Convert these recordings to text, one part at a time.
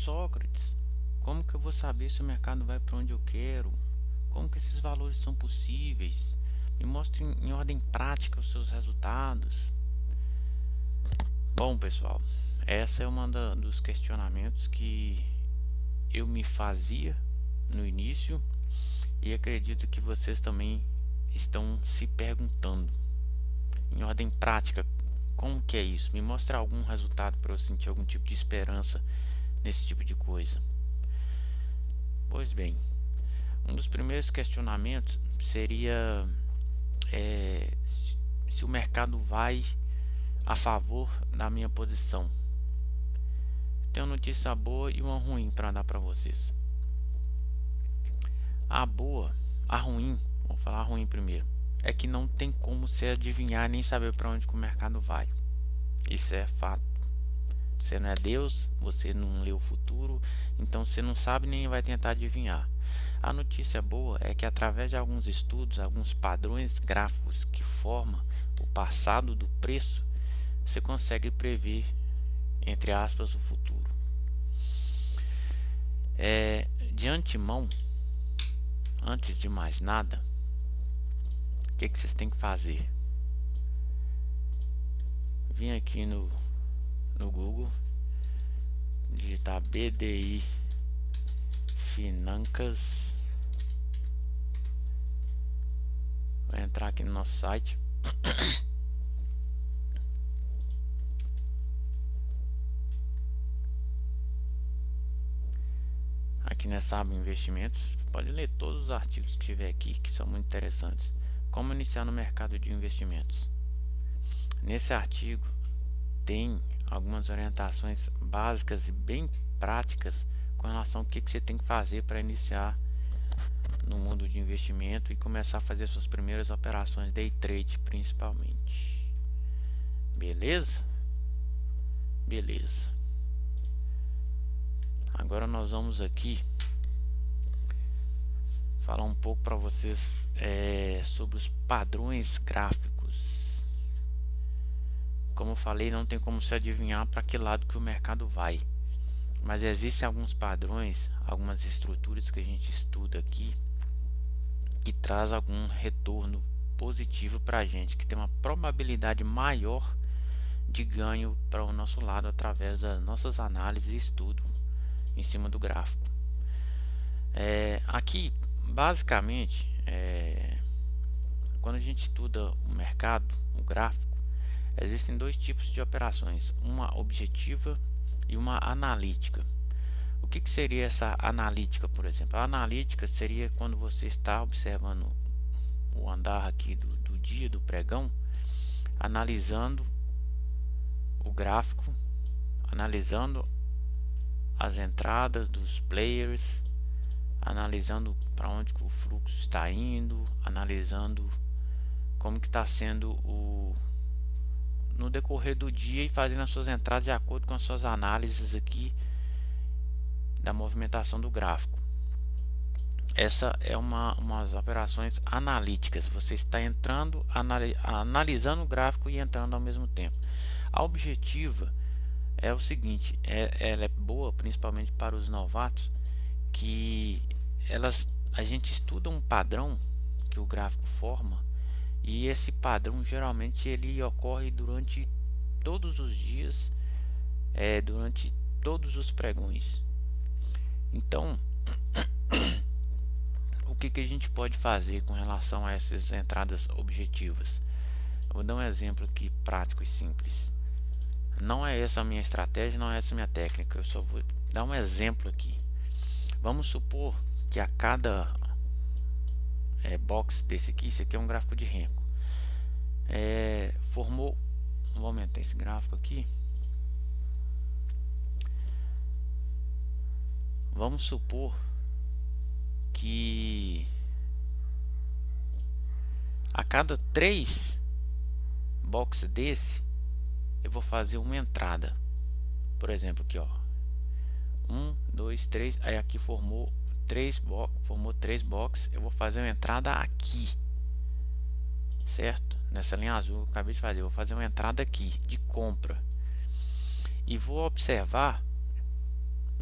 Sócrates, como que eu vou saber se o mercado vai para onde eu quero? Como que esses valores são possíveis? Me mostre em ordem prática os seus resultados. Bom, pessoal, essa é uma dos questionamentos que eu me fazia no início e acredito que vocês também estão se perguntando. Em ordem prática, como que é isso? Me mostra algum resultado para eu sentir algum tipo de esperança nesse tipo de coisa. Pois bem, um dos primeiros questionamentos seria se o mercado vai a favor da minha posição. Tenho uma notícia boa e uma ruim para dar para vocês. A boa, a ruim, vou falar a ruim primeiro, é que não tem como você adivinhar nem saber para onde que o mercado vai. Isso é fato. Você não é Deus, você não lê o futuro, então você não sabe nem vai tentar adivinhar. A notícia boa é que através de alguns estudos, alguns padrões gráficos que formam o passado do preço, você consegue prever, entre aspas, o futuro. De antemão, antes de mais nada, o que vocês têm que fazer? Vim aqui no Google, digitar BDI Financas, vai entrar aqui no nosso site. Aqui nessa aba investimentos, pode ler todos os artigos que tiver aqui, que são muito interessantes. Como iniciar no mercado de investimentos. Nesse artigo tem algumas orientações básicas e bem práticas com relação ao que você tem que fazer para iniciar no mundo de investimento e começar a fazer suas primeiras operações day trade, principalmente. Beleza? Beleza. Agora nós vamos aqui falar um pouco para vocês sobre os padrões gráficos. Como eu falei, não tem como se adivinhar para que lado que o mercado vai, mas existem alguns padrões, algumas estruturas que a gente estuda aqui que traz algum retorno positivo para a gente, que tem uma probabilidade maior de ganho para o nosso lado através das nossas análises e estudo em cima do gráfico. Aqui basicamente quando a gente estuda o mercado, o gráfico, existem dois tipos de operações, uma objetiva e uma analítica. O que seria essa analítica, por exemplo? A analítica seria quando você está observando o andar aqui do dia, do pregão, analisando o gráfico, analisando as entradas dos players, analisando para onde que o fluxo está indo, analisando como que está sendo no decorrer do dia e fazendo as suas entradas de acordo com as suas análises aqui da movimentação do gráfico. Essa é umas operações analíticas. Você está entrando, analisando o gráfico e entrando ao mesmo tempo. A objetiva é o seguinte, ela é boa principalmente para os novatos, que a gente estuda um padrão que o gráfico forma, e esse padrão geralmente ele ocorre durante todos os dias, durante todos os pregões. Então o que a gente pode fazer com relação a essas entradas objetivas? Eu vou dar um exemplo aqui prático e simples. Não é essa a minha estratégia, não é essa a minha técnica, eu só vou dar um exemplo aqui. Vamos supor que a cada box desse aqui, esse aqui é um gráfico de Renko, formou, vou aumentar esse gráfico aqui. Vamos supor que a cada 3 boxes desse eu vou fazer uma entrada. Por exemplo, aqui ó, 1, 2, 3, aí aqui formou 3 boxes, eu vou fazer uma entrada aqui, certo? Nessa linha azul que eu acabei de fazer, eu vou fazer uma entrada aqui de compra e vou observar,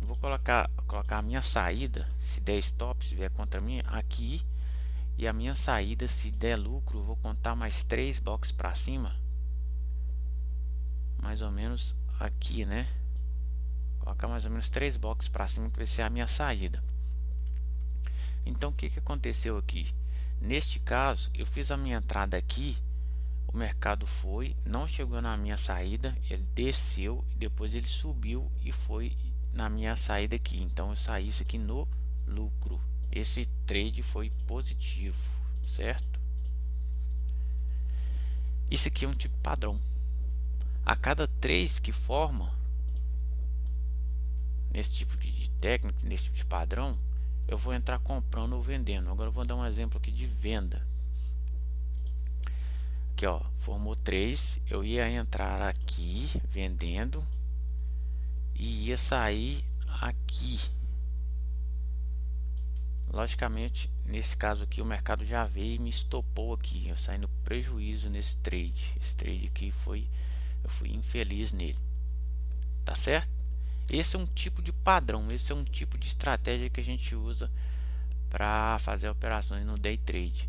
vou colocar a minha saída, se der stop, se vier contra mim, aqui, e a minha saída, se der lucro, eu vou contar mais 3 boxes para cima, mais ou menos aqui, né? Colocar mais ou menos 3 boxes para cima, que vai ser a minha saída. Então, o que aconteceu aqui? Neste caso, eu fiz a minha entrada aqui, o mercado foi, não chegou na minha saída, ele desceu e depois ele subiu e foi na minha saída aqui. Então, eu saí isso aqui no lucro. Esse trade foi positivo, certo? Isso aqui é um tipo padrão. A cada 3 que forma nesse tipo de técnica, nesse tipo de padrão, eu vou entrar comprando ou vendendo. Agora eu vou dar um exemplo aqui de venda. Aqui, ó, formou 3, eu ia entrar aqui vendendo e ia sair aqui. Logicamente, nesse caso aqui, o mercado já veio e me estopou aqui. Eu saí no prejuízo nesse trade. Esse trade aqui eu fui infeliz nele. Tá certo? Esse é um tipo de padrão, esse é um tipo de estratégia que a gente usa para fazer operações no day trade.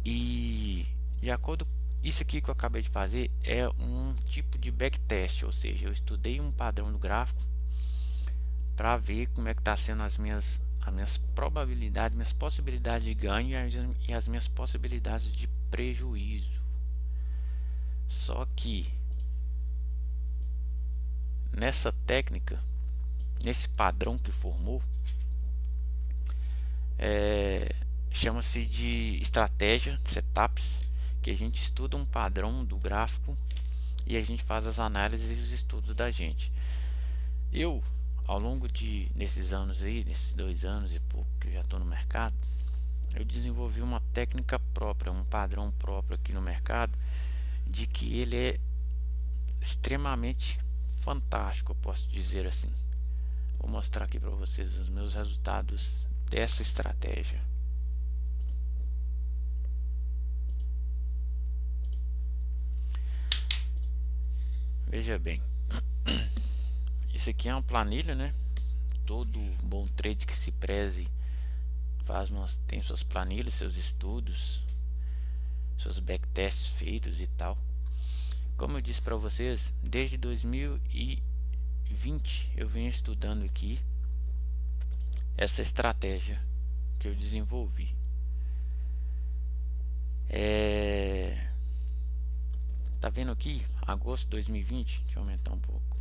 E de acordo com isso aqui que eu acabei de fazer, é um tipo de backtest, ou seja, eu estudei um padrão do gráfico para ver como é que está sendo as minhas probabilidades, minhas possibilidades de ganho e as minhas possibilidades de prejuízo. Só que nessa técnica, nesse padrão que formou, chama-se de estratégia, setups, que a gente estuda um padrão do gráfico e a gente faz as análises e os estudos da gente. Eu, ao longo nesses anos aí, nesses 2 anos e pouco que eu já estou no mercado, eu desenvolvi uma técnica própria, um padrão próprio aqui no mercado, de que ele é extremamente fantástico, eu posso dizer assim. Vou mostrar aqui para vocês os meus resultados dessa estratégia. Veja bem, isso aqui é uma planilha, né? Todo bom trade que se preze tem suas planilhas, seus estudos, seus backtests feitos e tal. Como eu disse para vocês, desde 2020 eu venho estudando aqui essa estratégia que eu desenvolvi. Tá vendo aqui? Agosto de 2020, deixa eu aumentar um pouco.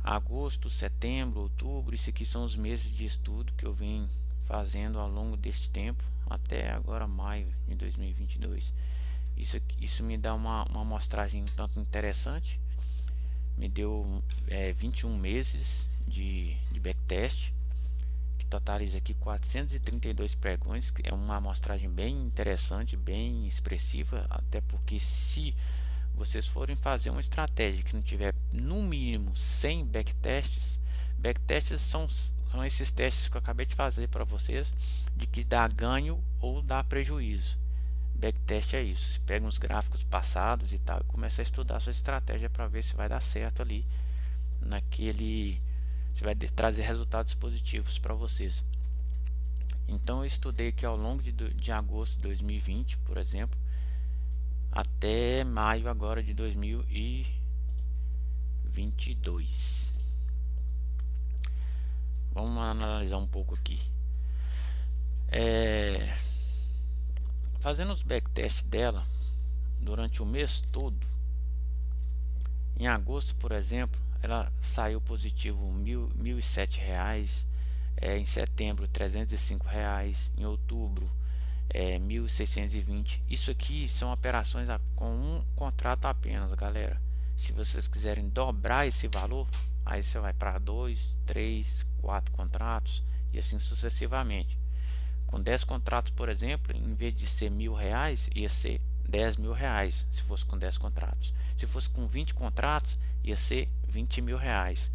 Agosto, setembro, outubro, isso aqui são os meses de estudo que eu venho fazendo ao longo deste tempo, até agora maio de 2022. Isso me dá uma amostragem um tanto interessante. Me deu 21 meses de backtest, que totaliza aqui 432 pregões. É uma amostragem bem interessante, bem expressiva, até porque se vocês forem fazer uma estratégia que não tiver no mínimo 100 backtests, são esses testes que eu acabei de fazer para vocês, de que dá ganho ou dá prejuízo. Backtest é isso, você pega uns gráficos passados e tal e começa a estudar a sua estratégia para ver se vai dar certo ali se vai trazer resultados positivos para vocês. Então eu estudei aqui ao longo de agosto de 2020, por exemplo, até maio agora de 2022. Vamos analisar um pouco aqui. Fazendo os backtests dela durante o mês todo, em agosto, por exemplo, ela saiu positivo R$1.007, em setembro R$305, em outubro 1.620. Isso aqui são operações com um contrato apenas, galera. Se vocês quiserem dobrar esse valor, aí você vai para 2, 3, 4 contratos e assim sucessivamente. Com 10 contratos, por exemplo, em vez de ser R$1.000, ia ser R$10.000, se fosse com 10 contratos. Se fosse com 20 contratos, ia ser R$20.000,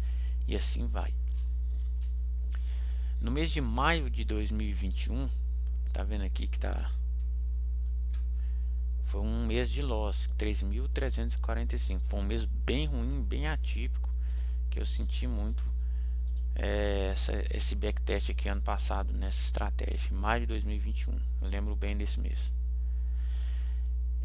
e assim vai. No mês de maio de 2021, tá vendo aqui que foi um mês de loss, 3.345. Foi um mês bem ruim, bem atípico, que eu senti muito esse backtest aqui ano passado nessa estratégia, em maio de 2021. Eu lembro bem desse mês.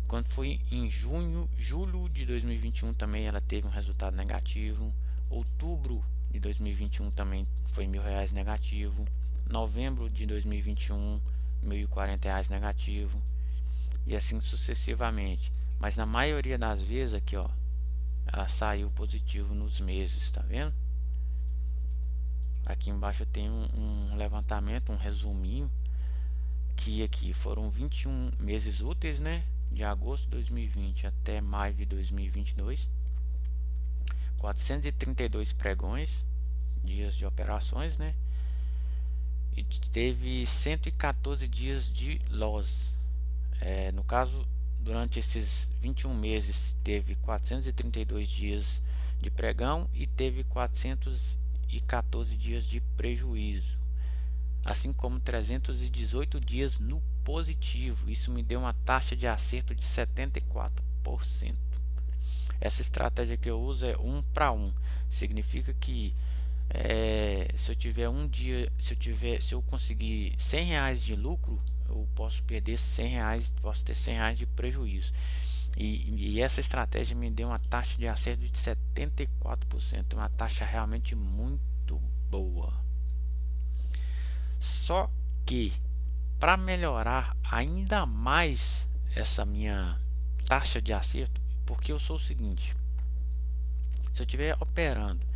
Quando foi em julho de 2021 também ela teve um resultado negativo. Outubro de 2021 também foi R$ 1.000 negativo. Novembro de 2021 R$ 1.040 negativo, e assim sucessivamente. Mas na maioria das vezes aqui, ó, ela saiu positivo nos meses, tá vendo? Aqui embaixo eu tenho um levantamento, um resuminho, que aqui foram 21 meses úteis, né? De agosto de 2020 até maio de 2022, 432 pregões, dias de operações, né? E teve 114 dias de loss. No caso, durante esses 21 meses teve 432 dias de pregão e teve 414 dias de prejuízo, assim como 318 dias no positivo. Isso me deu uma taxa de acerto de 74%. Essa estratégia que eu uso é 1 para 1. Significa que se eu tiver um dia, se eu conseguir R$ 100 de lucro, eu posso perder R$ 100, posso ter R$ 100 de prejuízo. E essa estratégia me deu uma taxa de acerto de 74%, uma taxa realmente muito boa. Só que para melhorar ainda mais essa minha taxa de acerto, porque eu sou o seguinte: se eu estiver operando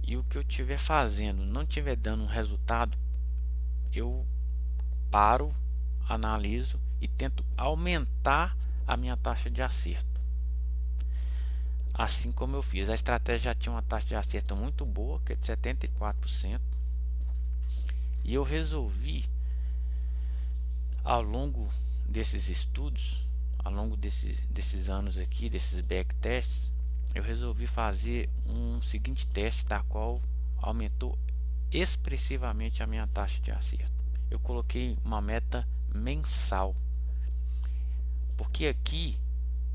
e o que eu estiver fazendo não estiver dando um resultado, eu paro, analiso e tento aumentar a minha taxa de acerto. Assim como eu fiz, a estratégia já tinha uma taxa de acerto muito boa, que é de 74%, e eu resolvi, ao longo desses estudos, ao longo desses anos aqui, desses backtests, eu resolvi fazer um seguinte teste, da qual aumentou expressivamente a minha taxa de acerto. Eu coloquei uma meta mensal, porque aqui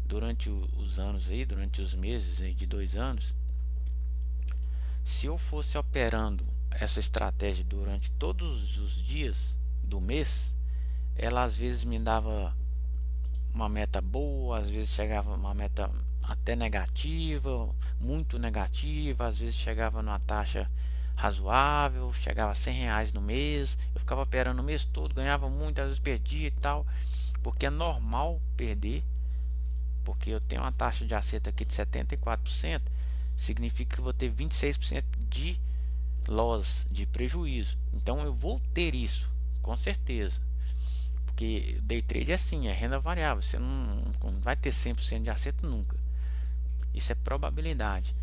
durante os anos aí, durante os meses aí de 2 anos, se eu fosse operando essa estratégia durante todos os dias do mês, ela às vezes me dava uma meta boa, às vezes chegava uma meta até negativa, muito negativa, às vezes chegava numa taxa razoável, chegava a R$ 100 no mês. Eu ficava operando o mês todo, ganhava muito, às vezes perdia e tal, porque é normal perder, porque eu tenho uma taxa de acerto aqui de 74%, significa que eu vou ter 26% de loss, de prejuízo. Então eu vou ter isso, com certeza. Porque day trade é assim, é renda variável, você não vai ter 100% de acerto nunca. Isso é probabilidade.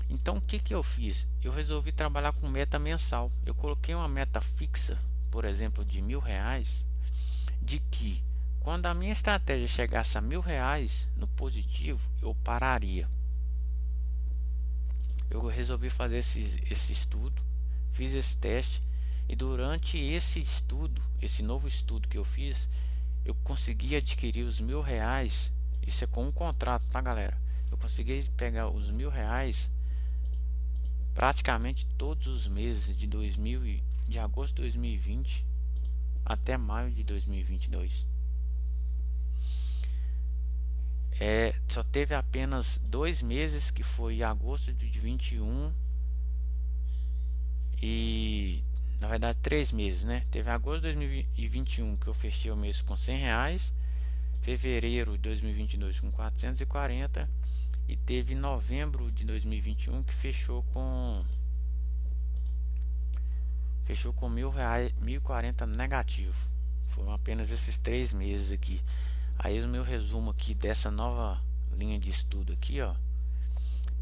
Então o que eu fiz? Eu resolvi trabalhar com meta mensal. Eu coloquei uma meta fixa, por exemplo, de R$ 1.000, de que quando a minha estratégia chegasse a R$ 1.000 no positivo, eu pararia. Eu resolvi fazer esse estudo, fiz esse teste, e durante esse estudo, esse novo estudo que eu fiz, eu consegui adquirir os R$ 1.000. Isso é com um contrato, tá, galera? Eu consegui pegar os R$ 1.000 praticamente todos os meses de agosto de 2020 até maio de 2022. Só teve apenas 2 meses, que foi agosto de 21 e, na verdade, 3 meses, né? Teve agosto de 2021 que eu fechei o mês com R$ 100, fevereiro de 2022 com 440, e teve novembro de 2021 que fechou com R$ 1.040 negativo. Foram apenas esses 3 meses aqui. Aí o meu resumo aqui dessa nova linha de estudo aqui, ó,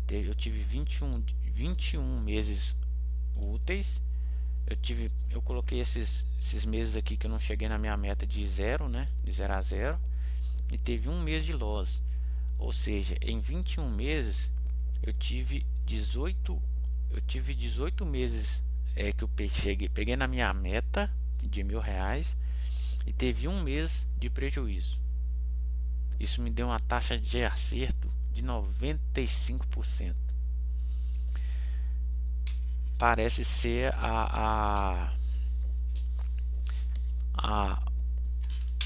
eu tive 21 meses úteis. Eu coloquei esses meses aqui que eu não cheguei na minha meta de 0, né, de 0 a 0, e teve um mês de loss. Ou seja, em 21 meses eu tive 18 meses que eu peguei na minha meta de R$ 1.000 e teve um mês de prejuízo. Isso me deu uma taxa de acerto de 95%. parece ser a,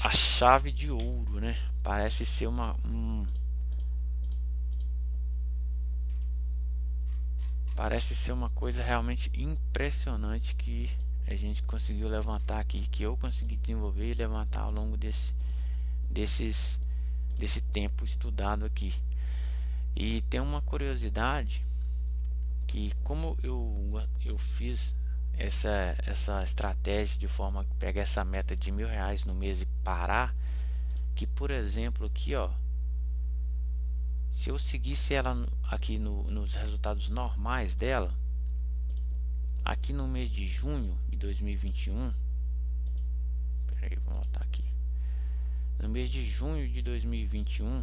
a chave de ouro, né? Parece ser parece ser uma coisa realmente impressionante que a gente conseguiu levantar aqui, que eu consegui desenvolver e levantar ao longo desse tempo estudado aqui. E tem uma curiosidade que, como eu fiz essa estratégia de forma que pegar essa meta de R$ 1.000 no mês e parar, que por exemplo aqui, ó, se eu seguisse ela aqui nos resultados normais dela, aqui no mês de junho de 2021, peraí, vou voltar aqui, no mês de junho de 2021,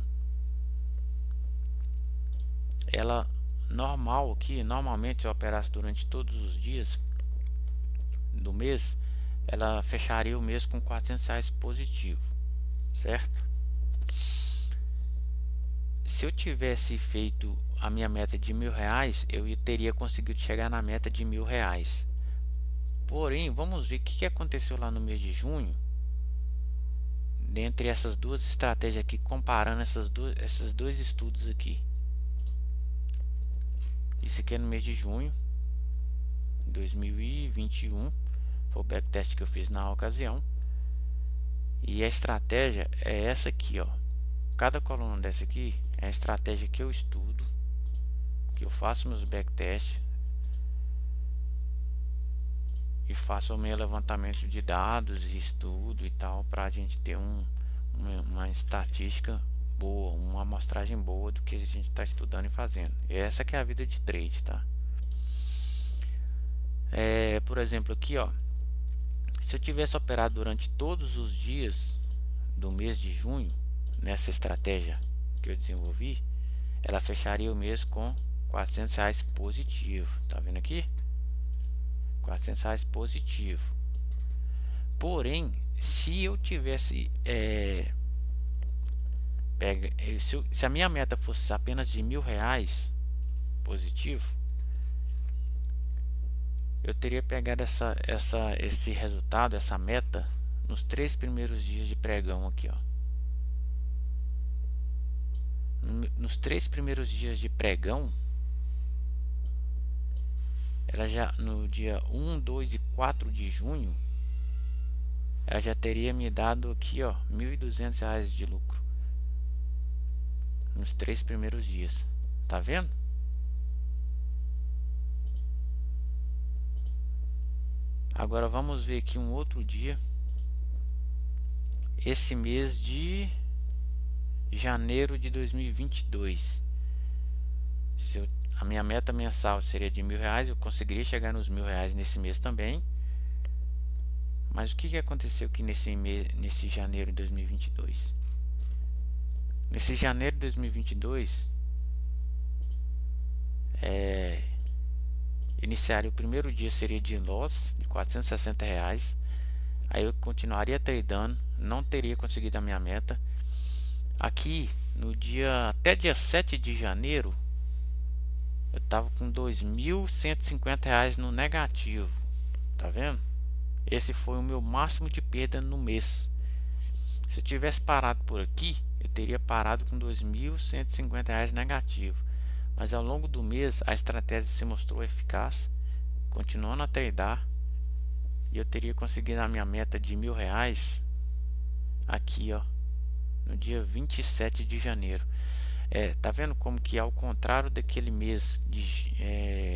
ela normal aqui, normalmente se eu operasse durante todos os dias do mês, ela fecharia o mês com R$ 400 positivo, certo? Se eu tivesse feito a minha meta de R$ 1.000, eu teria conseguido chegar na meta de R$ 1.000. Porém, vamos ver o que aconteceu lá no mês de junho, dentre essas duas estratégias aqui, comparando esses dois estudos aqui. Isso aqui é no mês de junho de 2021, foi o backtest que eu fiz na ocasião. E a estratégia é essa aqui, ó. Cada coluna dessa aqui é a estratégia que eu estudo, que eu faço meus backtests e faço o meu levantamento de dados e estudo e tal, para a gente ter uma estatística boa, uma amostragem boa do que a gente está estudando e fazendo. E essa que é a vida de trade, tá? Por exemplo aqui, ó, se eu tivesse operado durante todos os dias do mês de junho nessa estratégia que eu desenvolvi, ela fecharia o mês com R$ 400 positivo. Tá vendo aqui? R$ 400 positivo. Porém, se eu tivesse se a minha meta fosse apenas de R$ 1.000 positivo, eu teria pegado esse resultado, essa meta, nos 3 primeiros dias de pregão aqui, ó. Nos 3 primeiros dias de pregão, ela já no dia 1, 2 e 4 de junho, ela já teria me dado aqui, ó, R$ 1.200 de lucro nos 3 primeiros dias. Tá vendo? Agora vamos ver aqui um outro dia. Esse mês de janeiro de 2022. A minha meta mensal seria de R$ 1.000, eu conseguiria chegar nos R$ 1.000 nesse mês também. Mas o que aconteceu aqui nesse janeiro de 2022? Nesse janeiro de 2022, iniciaria o primeiro dia seria de loss de R$ 460. Aí eu continuaria tradando, não teria conseguido a minha meta. Aqui no até dia 7 de janeiro, eu tava com R$ 2.150 no negativo. Tá vendo? Esse foi o meu máximo de perda no mês. Se eu tivesse parado por aqui, eu teria parado com R$ 2.150 negativo. Mas ao longo do mês a estratégia se mostrou eficaz, continuando a tradar, e eu teria conseguido a minha meta de R$ 1.000 aqui, ó, no dia 27 de janeiro. Tá vendo como que ao contrário daquele mês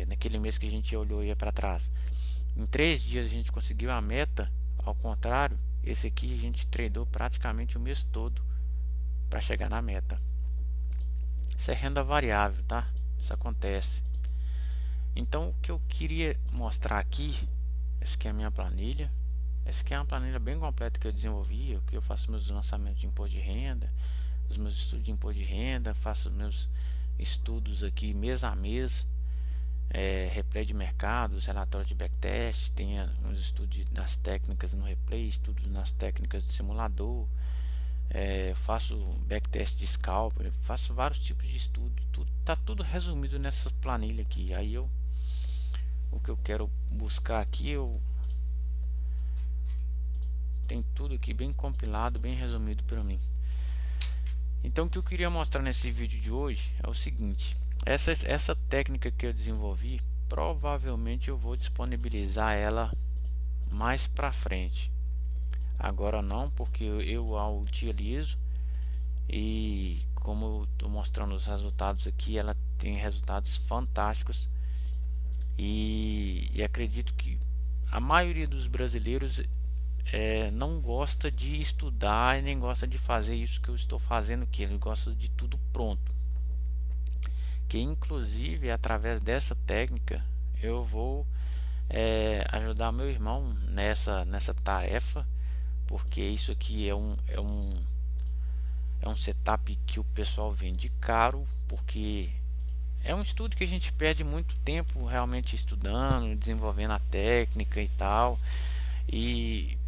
naquele mês que a gente olhou aí para trás, em 3 dias a gente conseguiu a meta. Ao contrário, esse aqui a gente tradou praticamente o mês todo para chegar na meta. Isso é renda variável, tá? Isso acontece. Então o que eu queria mostrar aqui, essa aqui é a minha planilha. Essa aqui é uma planilha bem completa que eu desenvolvi, que eu faço meus lançamentos de imposto de renda, os meus estudos de imposto de renda, faço meus estudos aqui mês a mês, replay de mercados, relatórios de backtest, tem uns estudos nas técnicas no replay, estudos nas técnicas de simulador, faço backtest de scalper, faço vários tipos de estudos, tá tudo resumido nessa planilha aqui. Aí eu o que eu quero buscar aqui, eu tenho tudo aqui bem compilado, bem resumido para mim. Então o que eu queria mostrar nesse vídeo de hoje é o seguinte: essa técnica que eu desenvolvi, provavelmente eu vou disponibilizar ela mais para frente. Agora não, porque eu a utilizo e como eu estou mostrando os resultados aqui, ela tem resultados fantásticos e acredito que a maioria dos brasileiros não gosta de estudar e nem gosta de fazer isso que eu estou fazendo aqui. Ele gosta de tudo pronto. Que inclusive através dessa técnica eu vou ajudar meu irmão nessa tarefa, porque isso aqui é um setup que o pessoal vende caro, porque é um estudo que a gente perde muito tempo realmente estudando, desenvolvendo a técnica e tal. E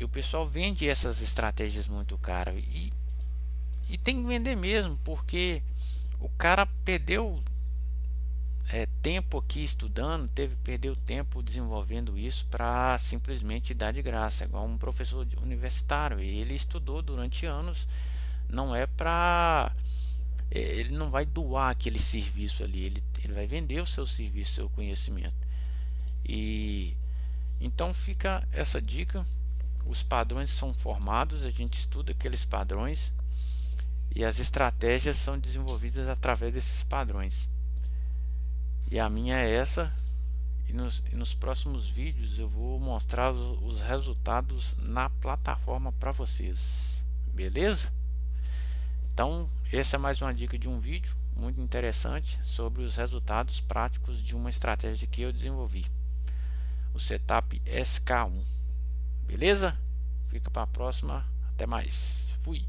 o pessoal vende essas estratégias muito caras. E tem que vender mesmo, porque o cara perdeu tempo aqui estudando, perdeu tempo desenvolvendo isso para simplesmente dar de graça, igual um professor universitário. Ele estudou durante anos, não é para ele não vai doar aquele serviço ali, ele vai vender o seu serviço, o seu conhecimento. E então fica essa dica. Os padrões são formados, a gente estuda aqueles padrões e as estratégias são desenvolvidas através desses padrões. E a minha é essa. E nos próximos vídeos eu vou mostrar os resultados na plataforma para vocês. Beleza? Então, essa é mais uma dica de um vídeo muito interessante sobre os resultados práticos de uma estratégia que eu desenvolvi, o setup SK1. Beleza? Fica para a próxima. Até mais. Fui.